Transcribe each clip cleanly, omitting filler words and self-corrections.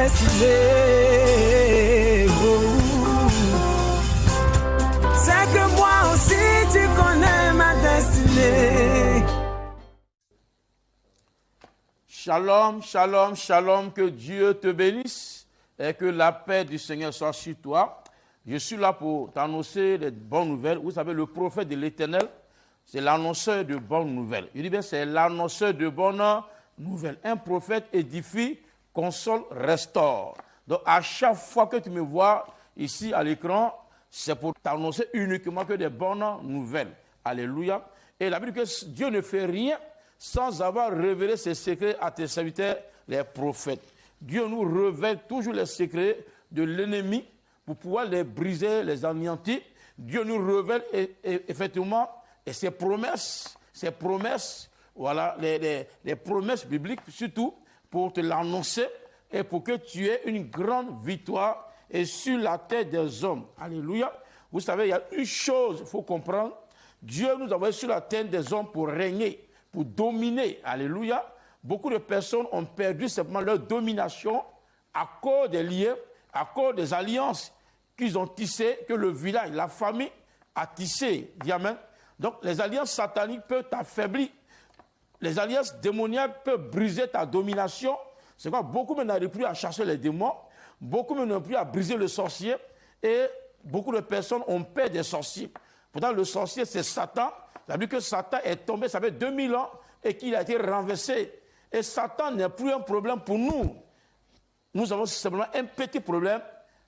destinée. C'est que moi aussi tu connais ma destinée. Shalom, shalom, shalom, que Dieu te bénisse et que la paix du Seigneur soit sur toi. Je suis là pour t'annoncer les bonnes nouvelles. Vous savez, le prophète de l'Éternel, c'est l'annonceur de bonnes nouvelles. Je dis bien, c'est l'annonceur de bonnes nouvelles. Un prophète édifie, console, restaure. Donc, à chaque fois que tu me vois ici à l'écran, c'est pour t'annoncer uniquement que des bonnes nouvelles. Alléluia. Et la Bible dit que Dieu ne fait rien sans avoir révélé ses secrets à tes serviteurs, les prophètes. Dieu nous révèle toujours les secrets de l'ennemi pour pouvoir les briser, les anéantir. Dieu nous révèle effectivement et ses promesses, voilà, les promesses bibliques, surtout pour te l'annoncer et pour que tu aies une grande victoire et sur la tête des hommes. Alléluia. Vous savez, il y a une chose, il faut comprendre. Dieu nous a envoyé sur la tête des hommes pour régner, pour dominer. Alléluia. Beaucoup de personnes ont perdu simplement leur domination à cause des liens, à cause des alliances qu'ils ont tissées, que le village, la famille a tissées. Amen. Donc les alliances sataniques peuvent t'affaiblir. Les alliances démoniaques peuvent briser ta domination. C'est quoi? Beaucoup n'arrivent plus à chasser les démons. Beaucoup n'arrivent plus à briser le sorcier. Et beaucoup de personnes ont peur des sorciers. Pourtant, le sorcier, c'est Satan. Ça veut dire que Satan est tombé, ça fait 2000 ans, et qu'il a été renversé. Et Satan n'est plus un problème pour nous. Nous avons simplement un petit problème,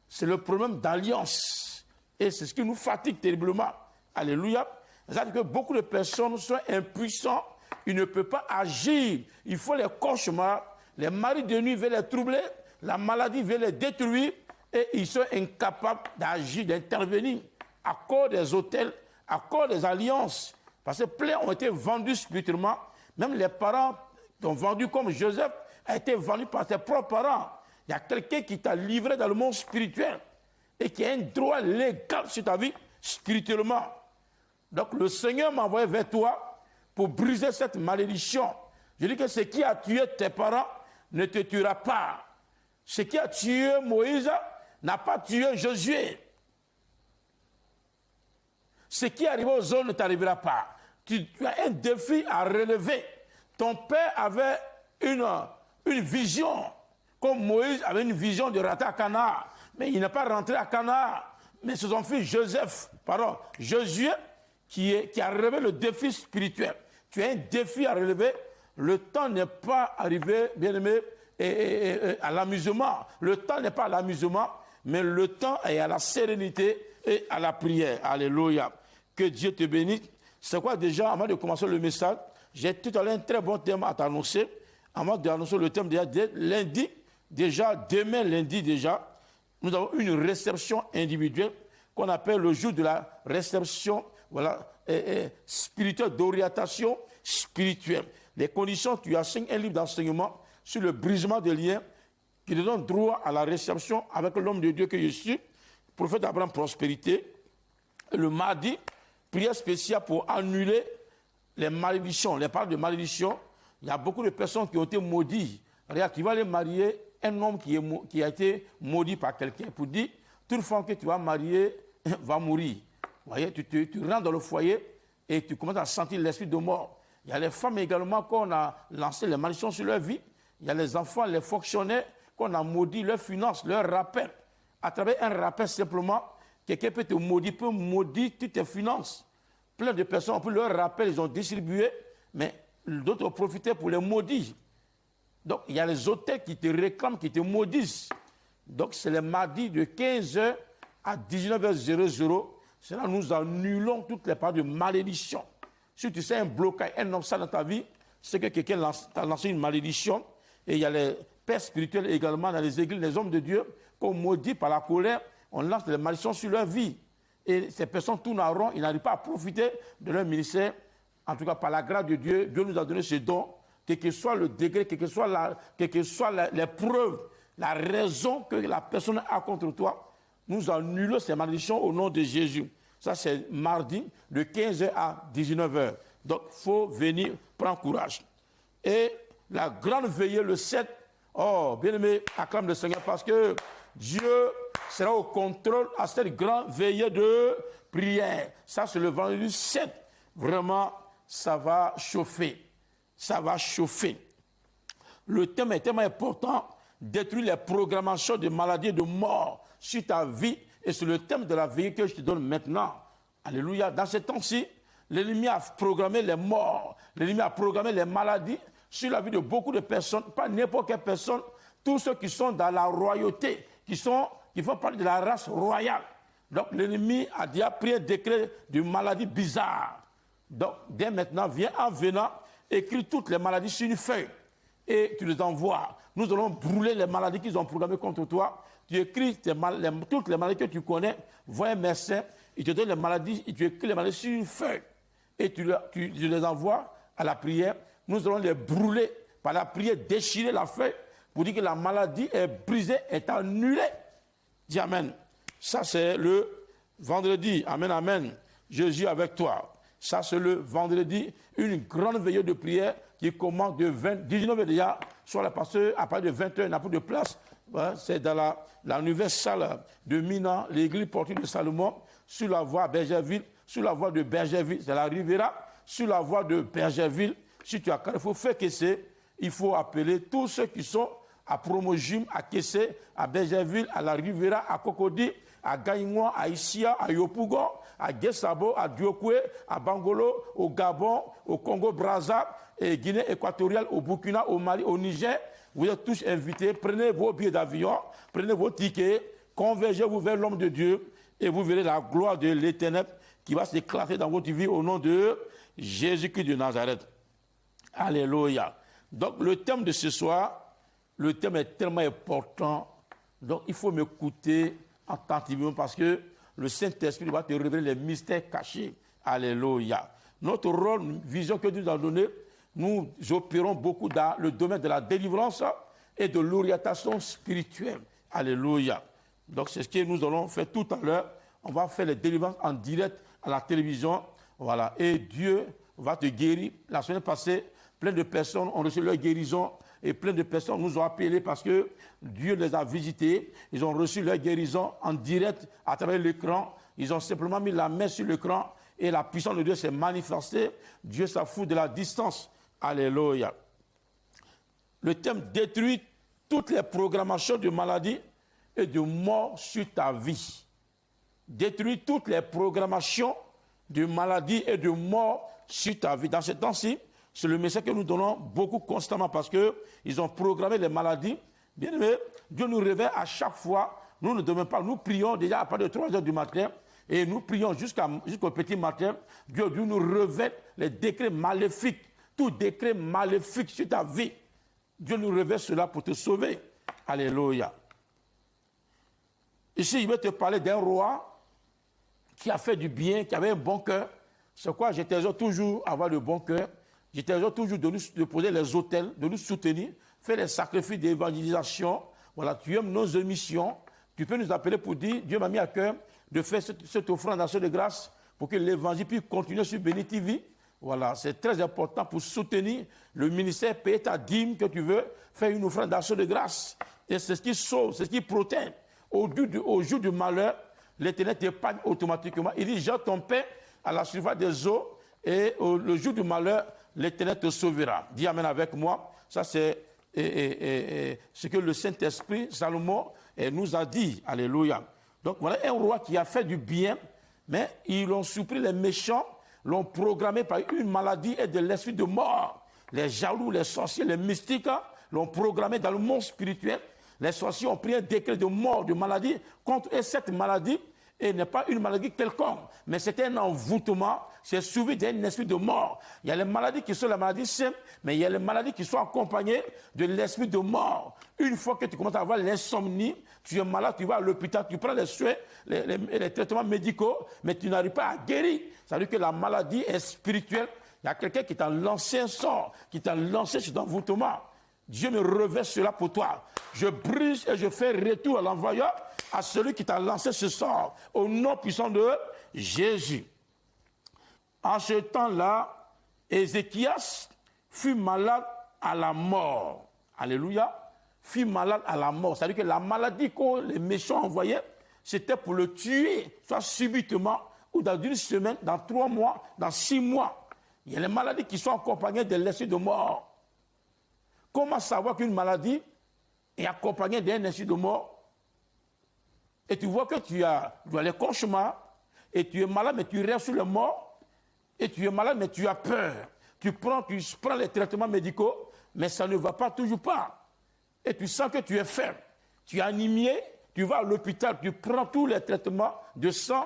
c'est le problème d'alliance. Et c'est ce qui nous fatigue terriblement. Alléluia. C'est-à-dire que beaucoup de personnes sont impuissants, ils ne peuvent pas agir. Il faut les cauchemars, les maris de nuit veulent les troubler, la maladie veut les détruire, et ils sont incapables d'agir, d'intervenir à cause des hôtels, à cause des alliances. Parce que plein ont été vendus spirituellement. Même les parents t'ont vendu comme Joseph a été vendu par ses propres parents. Il y a quelqu'un qui t'a livré dans le monde spirituel et qui a un droit légal sur ta vie spirituellement. Donc le Seigneur m'a envoyé vers toi pour briser cette malédiction. Je dis que ce qui a tué tes parents ne te tuera pas. Ce qui a tué Moïse n'a pas tué Josué. Ce qui est arrivé aux hommes ne t'arrivera pas. Tu as un défi à relever. Ton père avait une vision, comme Moïse avait une vision de rentrer à Canaan. Mais il n'est pas rentré à Canaan. Mais c'est son fils Josué, qui a relevé le défi spirituel. Tu as un défi à relever. Le temps n'est pas arrivé, bien-aimé, à l'amusement. Le temps n'est pas à l'amusement, mais le temps est à la sérénité et à la prière. Alléluia. Que Dieu te bénisse. C'est quoi déjà, avant de commencer le message, j'ai tout à l'heure un très bon thème à t'annoncer. Avant d'annoncer le thème déjà, lundi, demain lundi déjà, nous avons une réception individuelle qu'on appelle le jour de la réception spirituelle, d'orientation spirituelle. Les conditions, tu assignes un livre d'enseignement sur le brisement des liens qui te donne droit à la réception avec l'homme de Dieu que je suis, prophète Abraham Prospérité. Et le mardi, prière spéciale pour annuler les malédictions, les paroles de malédiction. Il y a beaucoup de personnes qui ont été maudites. Regarde, tu vas aller marier un homme qui a été maudit par quelqu'un pour dire, toute femme que tu vas marier va mourir. Vous voyez, tu rentres dans le foyer et tu commences à sentir l'esprit de mort. Il y a les femmes également qu'on a lancé les malédictions sur leur vie. Il y a les enfants, les fonctionnaires qu'on a maudit leurs finances, leurs rappels. À travers un rappel simplement, quelqu'un peut te maudire, peut maudire toutes tes finances. Plein de personnes ont pris leur rappel, ils ont distribué, mais d'autres ont profité pour les maudire. Donc, il y a les hôtels qui te réclament, qui te maudissent. Donc, c'est le mardi de 15h à 19h00. C'est là que nous annulons toutes les paroles de malédiction. Si tu sais un blocage, un obstacle dans ta vie, c'est que quelqu'un t'a lancé une malédiction. Et il y a les pères spirituels également dans les églises, les hommes de Dieu, qu'on maudit par la colère, on lance les malédictions sur leur vie. Et ces personnes tournent en rond, ils n'arrivent pas à profiter de leur ministère. En tout cas, par la grâce de Dieu, Dieu nous a donné ce don, quel que soit le degré, quelle que soit les preuves, la raison que la personne a contre toi, nous annulons ces malédictions au nom de Jésus. Ça, c'est mardi, de 15h à 19h. Donc, il faut venir prendre courage. Et la grande veillée, le 7, Oh, bien-aimé, acclame le Seigneur parce que Dieu sera au contrôle à cette grande veillée de prière. Ça, c'est le vendredi 7. Vraiment, ça va chauffer. Ça va chauffer. Le thème est tellement important, détruire les programmations de maladies et de mort sur ta vie. Et c'est le thème de la veillée que je te donne maintenant. Alléluia. Dans ce temps-ci, l'ennemi a programmé les morts. L'ennemi a programmé les maladies sur la vie de beaucoup de personnes, pas n'importe quelle personne, tous ceux qui sont dans la royauté, qui font partie de la race royale. Donc l'ennemi a déjà pris un décret de maladie bizarre. Donc dès maintenant, viens en venant, écris toutes les maladies sur une feuille et tu les envoies. Nous allons brûler les maladies qu'ils ont programmées contre toi. Tu écris toutes les maladies que tu connais, vois un médecin, il te donne les maladies, et tu écris les maladies sur une feuille et tu les envoies à la prière. Nous allons les brûler par la prière, déchirer la feuille pour dire que la maladie est brisée, est annulée. Dis Amen. Ça, c'est le vendredi. Amen, amen. Jésus avec toi. Ça, c'est le vendredi. Une grande veillée de prière qui commence de 19h déjà. Soit la pasteur, à partir de 20h, il n'a plus de place. C'est dans la nouvelle salle de Mina, l'église portée de Salomon, sur la voie à Bergerville, sur la voie de Bergerville, c'est la Riviera, sur la voie de Bergerville. Si tu as Carrefour, fais Kessé, il faut appeler tous ceux qui sont à Promogym, à Kessé, à Bergerville, à la Riviera, à Cocody, à Gaïmois, à Issia, à Yopougon, à Guessabo, à Diokwe, à Bangolo, au Gabon, au Congo-Brazza, et Guinée équatoriale, au Burkina, au Mali, au Niger. Vous êtes tous invités. Prenez vos billets d'avion, prenez vos tickets, convergez-vous vers l'homme de Dieu et vous verrez la gloire de l'Éternel qui va s'éclater dans votre vie au nom de Jésus-Christ de Nazareth. Alléluia. Donc le thème de ce soir, le thème est tellement important. Donc il faut m'écouter attentivement parce que le Saint-Esprit va te révéler les mystères cachés. Alléluia. Notre rôle, vision que Dieu nous a donnée, nous opérons beaucoup dans le domaine de la délivrance et de l'orientation spirituelle. Alléluia. Donc c'est ce que nous allons faire tout à l'heure. On va faire les délivrances en direct à la télévision. Voilà. Et Dieu va te guérir. La semaine passée, plein de personnes ont reçu leur guérison et plein de personnes nous ont appelés parce que Dieu les a visités. Ils ont reçu leur guérison en direct à travers l'écran. Ils ont simplement mis la main sur l'écran et la puissance de Dieu s'est manifestée. Dieu s'en fout de la distance. Alléluia. Le thème détruit toutes les programmations de maladie et de mort sur ta vie. Détruit toutes les programmations de maladie et de mort sur ta vie. Dans ce temps-ci, c'est le message que nous donnons beaucoup constamment parce qu'ils ont programmé les maladies. Bien aimé, Dieu nous réveille à chaque fois. Nous ne devons pas, nous prions déjà à partir de 3 heures du matin et nous prions jusqu'au petit matin. Dieu nous révèle les décrets maléfiques. Tout décret maléfique sur ta vie. Dieu nous révèle cela pour te sauver. Alléluia. Ici, je vais te parler d'un roi qui a fait du bien, qui avait un bon cœur. C'est quoi? Je t'exhorte toujours à avoir le bon cœur. Je t'exhorte toujours de poser les autels, de nous soutenir, faire les sacrifices d'évangélisation. Voilà, tu aimes nos émissions. Tu peux nous appeler pour dire, Dieu m'a mis à cœur de faire cette offrande d'action de grâce pour que l'évangile puisse continuer sur Béni TV. Voilà, c'est très important pour soutenir le ministère, payer ta dîme que tu veux, faire une offrande d'action de grâce. Et c'est ce qui sauve, c'est ce qui protège. Au jour du malheur, l'Éternel t'épargne automatiquement. Il dit, jette ton pain à la surface des eaux et le jour du malheur, l'Éternel te sauvera. Dis Amen avec moi. Ça, c'est ce que le Saint-Esprit, Salomon, nous a dit. Alléluia. Donc, voilà un roi qui a fait du bien, mais ils ont surpris les méchants, l'ont programmé par une maladie et de l'esprit de mort. Les jaloux, les sorciers, les mystiques l'ont programmé dans le monde spirituel. Les sorciers ont pris un décret de mort, de maladie contre eux. Cette maladie n'est pas une maladie quelconque, mais c'est un envoûtement, c'est suivi d'un esprit de mort. Il y a les maladies qui sont les maladies simples, mais il y a les maladies qui sont accompagnées de l'esprit de mort. Une fois que tu commences à avoir l'insomnie, tu es malade, tu vas à l'hôpital, tu prends les soins, les traitements médicaux, mais tu n'arrives pas à guérir. Ça veut dire que la maladie est spirituelle. Il y a quelqu'un qui t'a lancé un sort, qui t'a lancé cet envoûtement. Dieu me revêt cela pour toi. Je brise et je fais retour à l'envoyeur, à celui qui t'a lancé ce sort, au nom puissant de Jésus. En ce temps-là, Ézéchias fut malade à la mort. Alléluia. fut malade à la mort. C'est-à-dire que la maladie que les méchants envoyaient, c'était pour le tuer, soit subitement, ou dans une semaine, dans 3 mois, dans 6 mois. Il y a les maladies qui sont accompagnées de l'esprit de mort. Comment savoir qu'une maladie est accompagnée d'un esprit de mort? Et tu vois que tu as les cauchemars, et tu es malade, mais tu restes sur le mort, et tu es malade, mais tu as peur. Tu prends les traitements médicaux, mais ça ne va pas toujours pas. Et tu sens que tu es faible. Tu es anémié, tu vas à l'hôpital, tu prends tous les traitements de sang,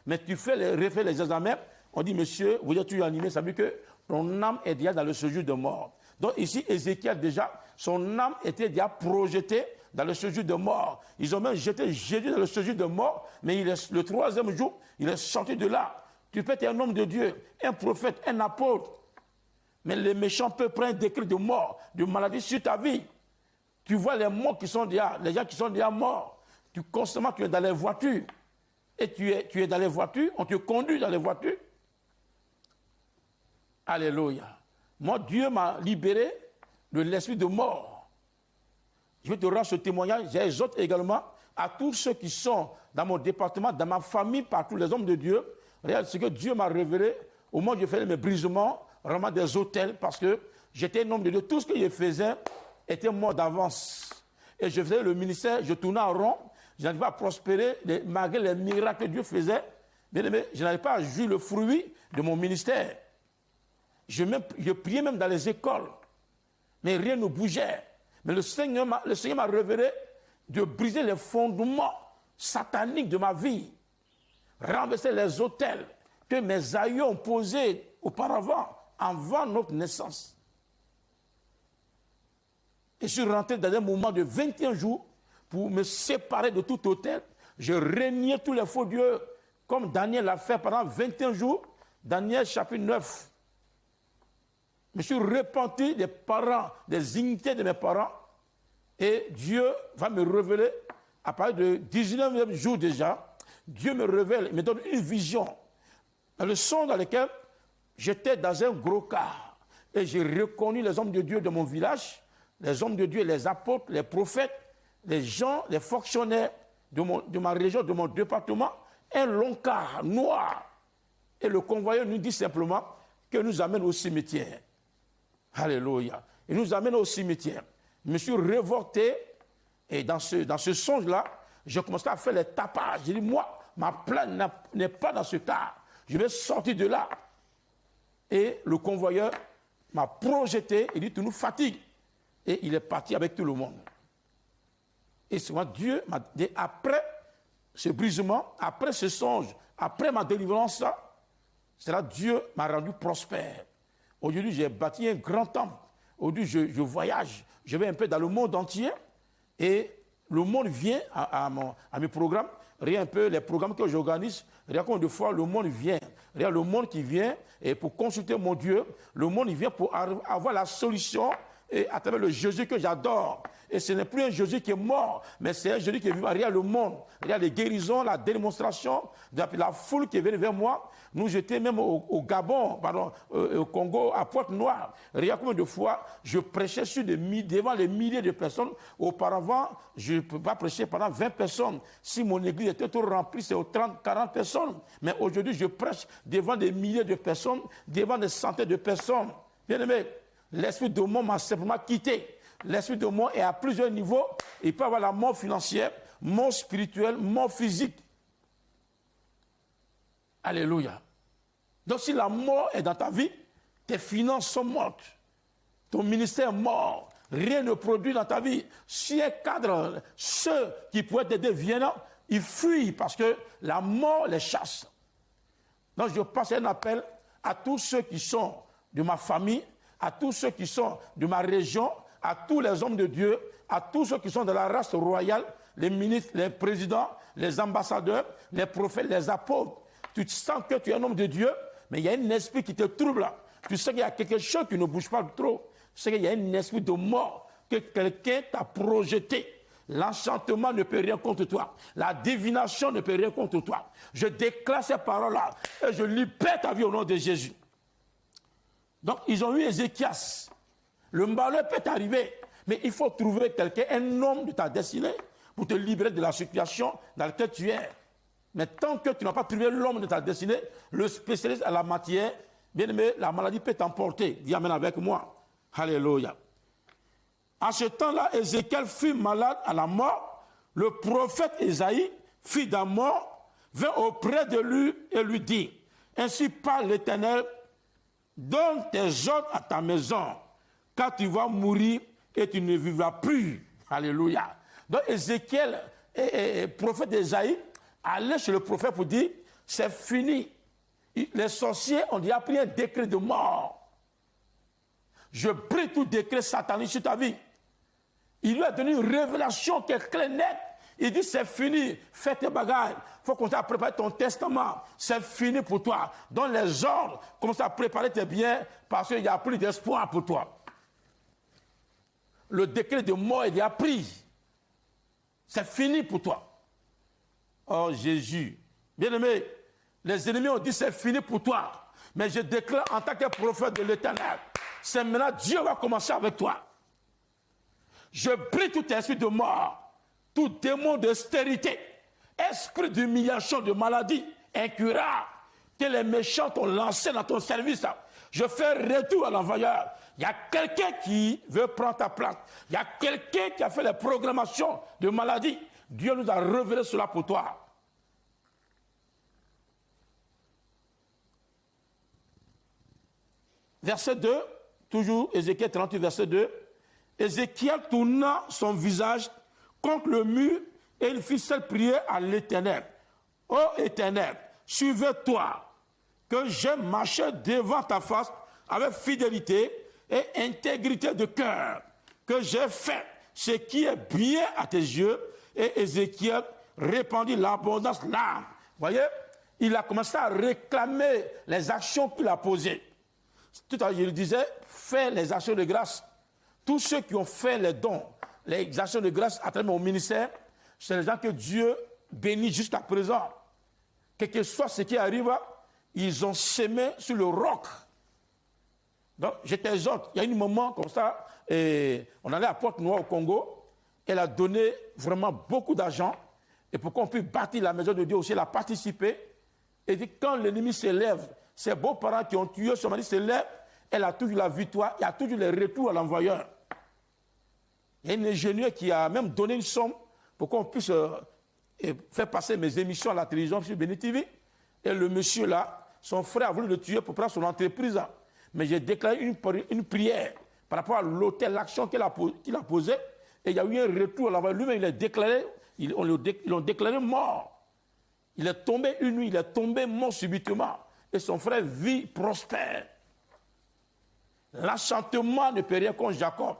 mais tu refais les examens. On dit, monsieur, vous êtes toujours anémié, ça veut dire que ton âme est déjà dans le séjour de mort. Donc ici, Ézéchiel déjà, son âme était déjà projetée dans le séjour de mort. Ils ont même jeté Jésus dans le séjour de mort, mais le 3e jour, il est sorti de là. Tu peux être un homme de Dieu, un prophète, un apôtre, mais les méchants peuvent prendre un décret de mort, de maladie sur ta vie. Tu vois les morts qui sont déjà, les gens qui sont déjà morts. Constamment, tu es dans les voitures. Et tu es dans les voitures, on te conduit dans les voitures. Alléluia. Moi, Dieu m'a libéré de l'esprit de mort. Je vais te rendre ce témoignage. J'exhorte également à tous ceux qui sont dans mon département, dans ma famille, partout, les hommes de Dieu. Regarde ce que Dieu m'a révélé au moment où je faisais mes brisements, vraiment des hôtels, parce que j'étais un homme de Dieu. Tout ce que je faisais était mort d'avance. Et je faisais le ministère, je tournais en rond, je n'arrivais pas à prospérer, malgré les miracles que Dieu faisait. Bien aimé, je n'arrivais pas à jouir le fruit de mon ministère. Je priais même dans les écoles, mais rien ne bougeait. Mais le Seigneur m'a révélé de briser les fondements sataniques de ma vie, renverser les autels que mes aïeux ont posés auparavant, avant notre naissance. Et je suis rentré dans un moment de 21 jours pour me séparer de tout autel. Je régnais tous les faux dieux, comme Daniel l'a fait pendant 21 jours. Daniel chapitre 9. Je me suis repenti des parents, des iniquités de mes parents. Et Dieu va me révéler, à partir du 19e jour déjà, Dieu me révèle, il me donne une vision. Dans le son dans lequel j'étais dans un gros car. Et j'ai reconnu les hommes de Dieu de mon village, les hommes de Dieu, les apôtres, les prophètes, les gens, les fonctionnaires de ma région, de mon département. Un long car noir. Et le convoyeur nous dit simplement que nous amène au cimetière. Alléluia. Il nous amène au cimetière. Je me suis révolté et dans ce songe-là, j'ai commencé à faire les tapages. J'ai dit, moi, ma place n'est pas dans ce car. Je vais sortir de là. Et le convoyeur m'a projeté, il dit, tu nous fatigues. Et il est parti avec tout le monde. Et c'est moi, Dieu m'a dit, après ce brisement, après ce songe, après ma délivrance, c'est là Dieu m'a rendu prospère. Aujourd'hui, j'ai bâti un grand temple. Aujourd'hui, je voyage. Je vais un peu dans le monde entier. Et le monde vient à mes programmes. Regarde un peu les programmes que j'organise. Regarde combien de fois le monde vient. Regarde le monde qui vient et pour consulter mon Dieu. Le monde il vient pour avoir la solution et à travers le Jésus que j'adore. Et ce n'est plus un Jésus qui est mort, mais c'est un Jésus qui est vivant. Regarde le monde. Regarde les guérisons, la démonstration, la foule qui est venue vers moi. Nous j'étais même au Gabon, au Congo, à Pointe-Noire. Regarde combien de fois je prêchais devant les milliers de personnes. Auparavant, je ne peux pas prêcher pendant 20 personnes. Si mon église était tout remplie, c'est aux 30, 40 personnes. Mais aujourd'hui, je prêche devant des milliers de personnes, devant des centaines de personnes. Bien aimé, l'esprit de mort m'a simplement quitté. L'esprit de mort est à plusieurs niveaux. Il peut avoir la mort financière, mort spirituelle, mort physique. Alléluia. Donc si la mort est dans ta vie, tes finances sont mortes. Ton ministère est mort. Rien ne produit dans ta vie. Si un cadre, ceux qui pourraient t'aider viennent, ils fuient parce que la mort les chasse. Donc je passe un appel à tous ceux qui sont de ma famille, à tous ceux qui sont de ma région, à tous les hommes de Dieu, à tous ceux qui sont de la race royale, les ministres, les présidents, les ambassadeurs, les prophètes, les apôtres. Tu sens que tu es un homme de Dieu, mais il y a un esprit qui te trouble là. Tu sais qu'il y a quelque chose qui ne bouge pas trop. Tu sais qu'il y a un esprit de mort que quelqu'un t'a projeté. L'enchantement ne peut rien contre toi. La divination ne peut rien contre toi. Je déclare ces paroles-là et je libère ta vie au nom de Jésus. Donc, ils ont eu Ézéchias. Le malheur peut arriver, Mais il faut trouver quelqu'un, un homme de ta destinée, pour te libérer de la situation dans laquelle tu es. Mais tant que tu n'as pas trouvé l'homme de ta destinée, le spécialiste à la matière, bien aimé, la maladie peut t'emporter. Dis amen avec moi. Alléluia. À ce temps-là, Ézéchiel fut malade à la mort. Le prophète Ésaïe, fils d'Amon, vint auprès de lui et lui dit, ainsi parle l'Éternel, donne tes ordres à ta maison, car tu vas mourir et tu ne vivras plus. Alléluia. Donc Ézéchiel, prophète d'Ésaïe, allait chez le prophète pour dire, c'est fini. Les sorciers ont déjà pris un décret de mort. Je prie tout décret satanique sur ta vie. Il lui a donné une révélation qui est claire, nette. Il dit, c'est fini, fais tes bagages. Il faut commencer à préparer ton testament. C'est fini pour toi. Donne les ordres, commence à préparer tes biens parce qu'il n'y a plus d'espoir pour toi. Le décret de mort est déjà pris. C'est fini pour toi. Oh Jésus, bien-aimé, les ennemis ont dit c'est fini pour toi. Mais je déclare en tant que prophète de l'Éternel, c'est maintenant Dieu va commencer avec toi. Je prie tout esprit de mort, tout démon de stérilité, esprit d'humiliation, de maladie incurable, que les méchants t'ont lancé dans ton service. Je fais retour à l'envoyeur. Il y a quelqu'un qui veut prendre ta place. Il y a quelqu'un qui a fait les programmations de maladie. Dieu nous a révélé cela pour toi. Verset 2, toujours Ézéchiel 38, verset 2. Ézéchiel tourna son visage contre le mur et il fit cette prière à l'Éternel. Ô Éternel, suivez-toi, que j'ai marché devant ta face avec fidélité et intégrité de cœur, que j'ai fait ce qui est bien à tes yeux. Et Ézéchiel répandit l'abondance l'âme. Vous voyez, il a commencé à réclamer les actions qu'il a posées. Tout à l'heure, je le disais, fais les actions de grâce. Tous ceux qui ont fait les dons, les actions de grâce à travers mon ministère, c'est les gens que Dieu bénit jusqu'à présent. Quel que soit ce qui arrive, ils ont semé sur le roc. Donc, je t'exhorte, il y a un moment comme ça, on allait à Pointe-Noire au Congo, elle a donné vraiment beaucoup d'argent, et pour qu'on puisse bâtir la maison de Dieu aussi, elle a participé, et dit quand l'ennemi s'élève, ses beaux-parents qui ont tué son mari s'élèvent, elle a toujours la victoire, il y a toujours les retours à l'envoyeur. Il y a un ingénieur qui a même donné une somme pour qu'on puisse faire passer mes émissions à la télévision sur Béni TV. Et le monsieur là, son frère a voulu le tuer pour prendre son entreprise. Mais j'ai déclaré une prière par rapport à l'hôtel, l'action qu'il a posée. Et il y a eu un retour à l'envoyeur. Lui-même, il est déclaré, ils l'ont déclaré mort. Il est tombé une nuit, il est tombé mort subitement. Et son frère vit prospère. L'enchantement ne peut rien contre Jacob.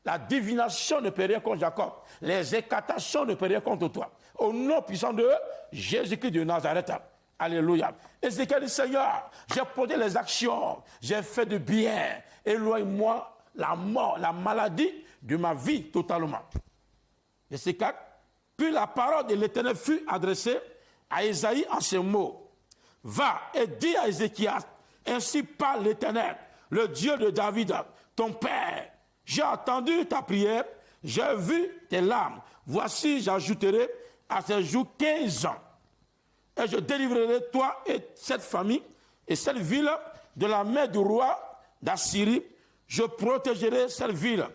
La divination ne peut rien contre Jacob. Les écatations ne peuvent rien contre toi. Au nom puissant de Jésus-Christ de Nazareth. Alléluia. Ézéchiel dit, Seigneur, j'ai posé les actions, j'ai fait du bien. Éloigne-moi la mort, la maladie de ma vie totalement. Verset 4. Puis la parole de l'Éternel fut adressée à Ésaïe en ces mots. Va et dis à Ézéchiel, ainsi parle l'Éternel, le Dieu de David, ton père. J'ai entendu ta prière, j'ai vu tes larmes. Voici, j'ajouterai à ces jours 15 ans. Et je délivrerai toi et cette famille et cette ville de la main du roi d'Assyrie. Je protégerai cette ville.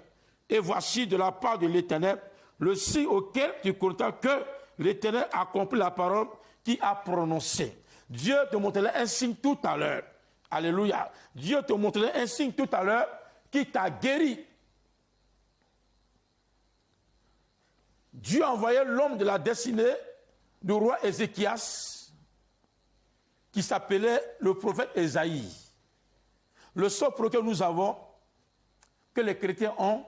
Et voici de la part de l'Éternel le signe auquel tu comptes que l'Éternel accomplit la parole qu'il a prononcée. Dieu te montrera un signe tout à l'heure. Alléluia. Dieu te montrera un signe tout à l'heure qui t'a guéri. Dieu a envoyé l'homme de la destinée du roi Ézéchias, qui s'appelait le prophète Ésaïe. Le seul prophète que nous avons, que les chrétiens ont,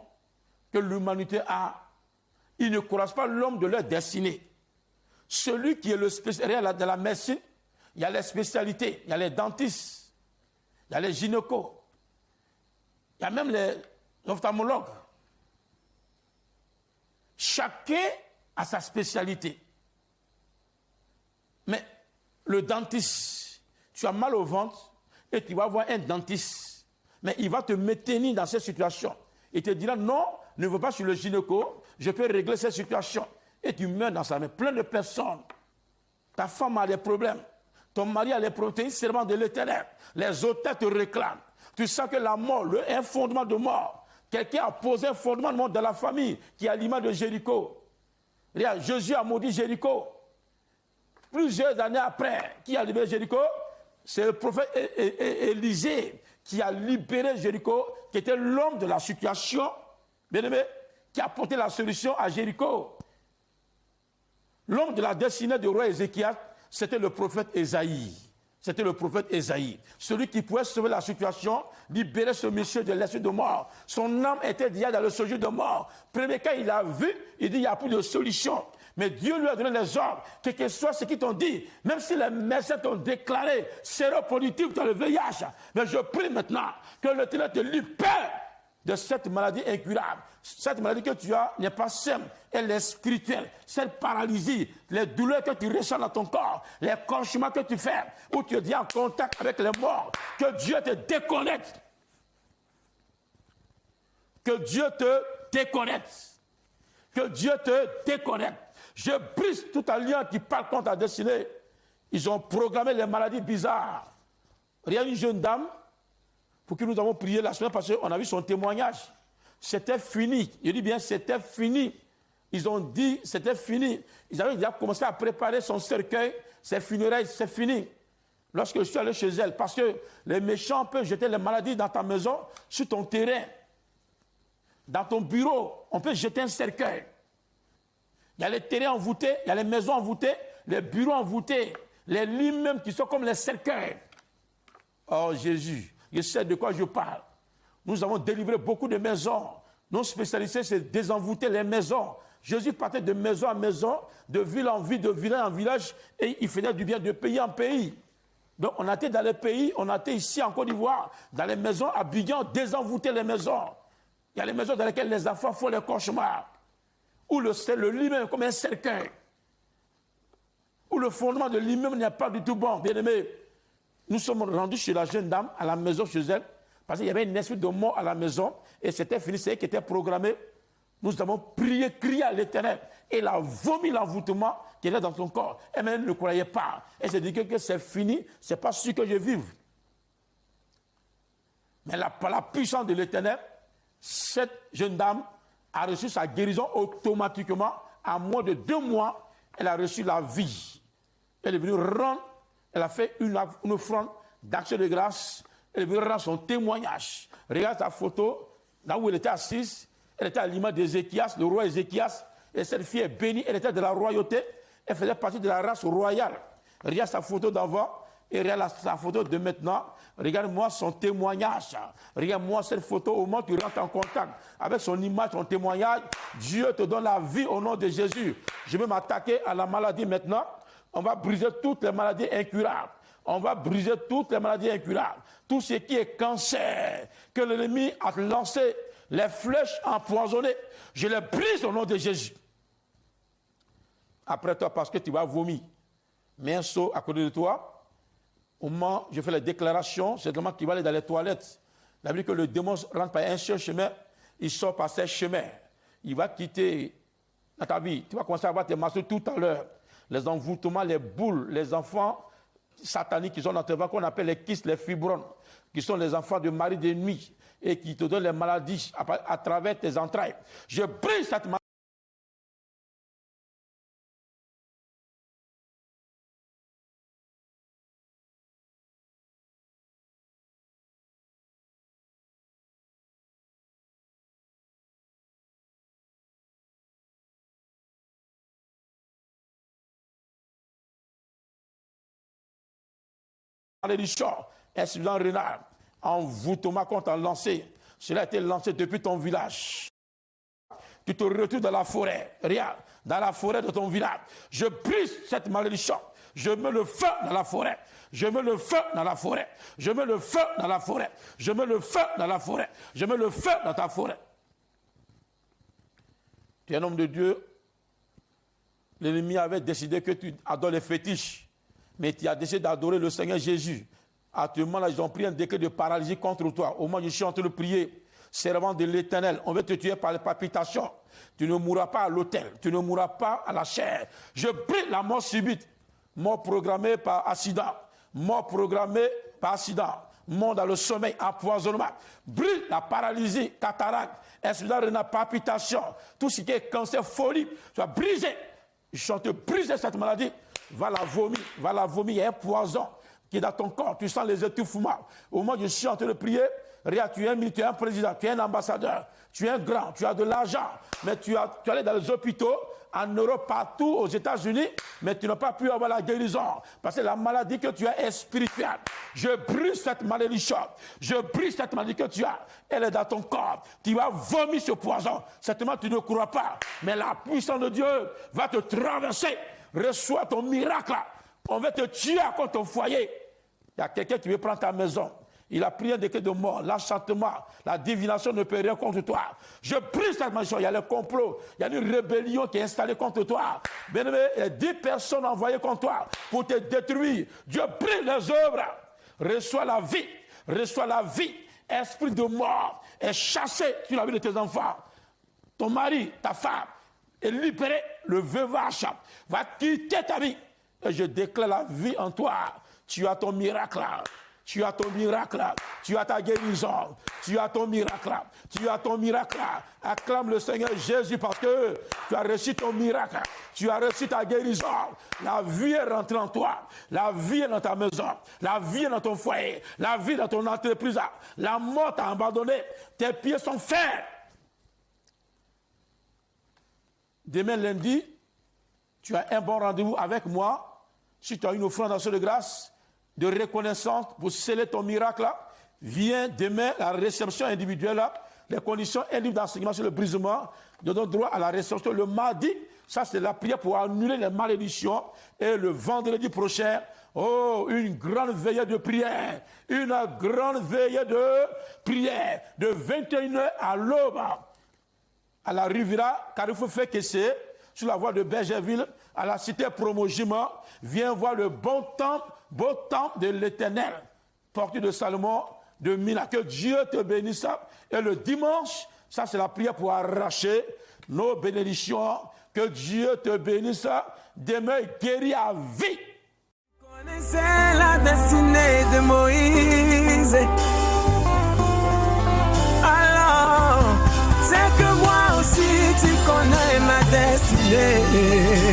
que l'humanité a, ils ne croisent pas l'homme de leur destinée. Celui qui est le spécialiste de la médecine, il y a les spécialités, il y a les dentistes, il y a les gynécos, il y a même les ophtalmologues. Chacun a sa spécialité. Mais le dentiste, tu as mal au ventre et tu vas voir un dentiste. Mais il va te maintenir dans cette situation. Il te dira non, ne va pas sur le gynéco, je peux régler cette situation. Et tu meurs dans sa main. Plein de personnes. Ta femme a des problèmes. Ton mari a les problèmes. Serment de l'Éternel. Les auteurs te réclament. Tu sens que la mort, un fondement de mort. Quelqu'un a posé un fondement de mort dans la famille qui est à l'image de Jéricho. Regarde, Jésus a maudit Jéricho. Plusieurs années après, qui a libéré Jéricho? C'est le prophète Élisée qui a libéré Jéricho, qui était l'homme de la situation, bien aimé, qui a apporté la solution à Jéricho. L'homme de la destinée du roi Ézéchias, c'était le prophète Ésaïe. C'était le prophète Ésaïe. Celui qui pouvait sauver la situation, libérer ce monsieur de l'esprit de mort. Son âme était déjà dans le séjour de mort. Premier cas, il a vu, il dit, il n'y a plus de solution. Mais Dieu lui a donné les ordres, quel que soit ce qu'ils t'ont dit, même si les médecins t'ont déclaré séropositif dans le VIH, mais je prie maintenant que l'Éternel te libère de cette maladie incurable. Cette maladie que tu as n'est pas simple, elle est spirituelle. Cette paralysie, les douleurs que tu ressens dans ton corps, les cauchemars que tu fais, où tu es déjà en contact avec les morts, que Dieu te déconnecte. Que Dieu te déconnecte. Que Dieu te déconnecte. Je brise tout alliance qui parle contre ta destinée. Ils ont programmé les maladies bizarres. Il y a une jeune dame pour qui nous avons prié la semaine passée, on a vu son témoignage. C'était fini. Je dis bien, c'était fini. Ils ont dit, c'était fini. Ils avaient déjà commencé à préparer son cercueil, ses funérailles, c'est fini. Lorsque je suis allé chez elle, parce que les méchants peuvent jeter les maladies dans ta maison, sur ton terrain, dans ton bureau, on peut jeter un cercueil. Il y a les terrains envoûtés, il y a les maisons envoûtées, les bureaux envoûtés, les lits même qui sont comme les cercueils. Oh Jésus, je sais de quoi je parle. Nous avons délivré beaucoup de maisons. Nos spécialités, c'est désenvoûter les maisons. Jésus partait de maison en maison, de ville en ville, de village en village, et il faisait du bien de pays en pays. Donc on a été dans les pays, on a été ici en Côte d'Ivoire, dans les maisons à Abidjan, désenvoûter les maisons. Il y a les maisons dans lesquelles les enfants font les cauchemars. Où le lit-même comme un cercueil. Où le fondement de l'immeuble n'est pas du tout bon. Bien aimé, nous sommes rendus chez la jeune dame, à la maison chez elle, parce qu'il y avait une esprit de mort à la maison, et c'était fini, c'est elle qui était programmée. Nous avons prié, crié à l'Éternel, et elle a vomi l'envoûtement qui était dans son corps. Elle ne croyait pas. Elle s'est dit que c'est fini, c'est pas sûr que je vive. Mais par la puissance de l'Éternel, cette jeune dame a reçu sa guérison automatiquement. En moins de 2 mois, elle a reçu la vie. Elle est venue rendre, elle a fait une offrande d'action de grâce. Elle est venue rendre son témoignage. Regarde sa photo, là où elle était assise. Elle était à l'image d'Ézéchias, le roi Ézéchias. Et cette fille est bénie, elle était de la royauté. Elle faisait partie de la race royale. Regarde sa photo d'avant et regarde sa photo de maintenant. Regarde-moi son témoignage. Regarde-moi cette photo au moment où tu rentres en contact avec son image, son témoignage. Dieu te donne la vie au nom de Jésus. Je vais m'attaquer à la maladie maintenant. On va briser toutes les maladies incurables. On va briser toutes les maladies incurables. Tout ce qui est cancer, que l'ennemi a lancé, les flèches empoisonnées, je les brise au nom de Jésus. Après toi, parce que tu vas vomir, mets un seau à côté de toi. Au moment où je fais les déclarations, c'est le moment qu'il va aller dans les toilettes. La Bible dit que le démon rentre par un seul chemin, il sort par ces chemins. Il va quitter dans ta vie. Tu vas commencer à avoir tes masses tout à l'heure. Les envoûtements, les boules, les enfants sataniques qui sont dans tes ventres, qu'on appelle les kystes, les fibromes, qui sont les enfants de mari de nuit et qui te donnent les maladies à travers tes entrailles. Je brise cette maladie. Malédiction, insuffisance rénale, envoûtement qu'on t'a lancé. Cela a été lancé depuis ton village. Tu te retrouves dans la forêt, regarde, dans la forêt de ton village. Je brise cette malédiction. Je mets le feu dans la forêt. Je mets le feu dans la forêt. Je mets le feu dans la forêt. Je mets le feu dans la forêt. Je mets le feu dans ta forêt. Tu es un homme de Dieu. L'ennemi avait décidé que tu adores les fétiches. Mais tu as décidé d'adorer le Seigneur Jésus. Actuellement, là, ils ont pris un décret de paralysie contre toi. Au moment où je suis en train de prier, servant de l'Éternel. On veut te tuer par les palpitations. Tu ne mourras pas à l'autel. Tu ne mourras pas à la chair. Je prie la mort subite. Mort programmée par accident. Mort programmée par accident. Mort dans le sommeil, empoisonnement. Brille la paralysie, cataracte, insuffisance rénale, palpitation. Tout ce qui est cancer, folie, tu vas briser. Je chante briser cette maladie. Va la vomir, va la vomir. Il y a un poison qui est dans ton corps. Tu sens les étouffements. Au moment où je suis en train de prier, regarde, tu es un militaire, tu es un président, tu es un ambassadeur, tu es un grand, tu as de l'argent, mais tu es allé dans les hôpitaux, en Europe, partout, aux États-Unis, mais tu n'as pas pu avoir la guérison. Parce que la maladie que tu as est spirituelle. Je brise cette malédiction. Je brise cette maladie que tu as. Elle est dans ton corps. Tu vas vomir ce poison. Certainement, tu ne crois pas. Mais la puissance de Dieu va te traverser. Reçois ton miracle. On va te tuer à cause de ton foyer. Il y a quelqu'un qui veut prendre ta maison. Il a pris un décret de mort, l'enchantement, la divination ne peut rien contre toi. Je brise cette malédiction. Il y a le complot, il y a une rébellion qui est installée contre toi. Bien-aimé, il y a 10 personnes envoyées contre toi pour te détruire. Dieu brise les œuvres. Reçois la vie. Reçois la vie. Esprit de mort est chassé sur la vie de tes enfants. Ton mari, ta femme est libéré. Le veuvage va quitter ta vie. Et je déclare la vie en toi. Tu as ton miracle. Tu as ton miracle, tu as ta guérison, tu as ton miracle, tu as ton miracle. Acclame le Seigneur Jésus parce que tu as reçu ton miracle, tu as reçu ta guérison. La vie est rentrée en toi, la vie est dans ta maison, la vie est dans ton foyer, la vie est dans ton entreprise. La mort t'a abandonné, tes pieds sont fermes. Demain lundi, tu as un bon rendez-vous avec moi. Si tu as une offrande d'action de grâce, de reconnaissance pour sceller ton miracle, viens demain la réception individuelle, les conditions individuelles d'enseignement sur le brisement, de notre droit à la réception. Le mardi, ça c'est la prière pour annuler les malédictions. Et le vendredi prochain, oh, une grande veillée de prière, une grande veillée de prière, de 21h à l'aube, à la Riviera, Carrefour Fekese, sur la voie de Bergerville, à la cité Promogiment. Viens voir le beau temple de l'Éternel, porté de Salomon, de Mina. Que Dieu te bénisse. Et le dimanche, ça c'est la prière pour arracher nos bénédictions. Que Dieu te bénisse. Demain, guéri à vie. Connaissez la destinée de Moïse. Alors, c'est que moi aussi tu connais ma destinée.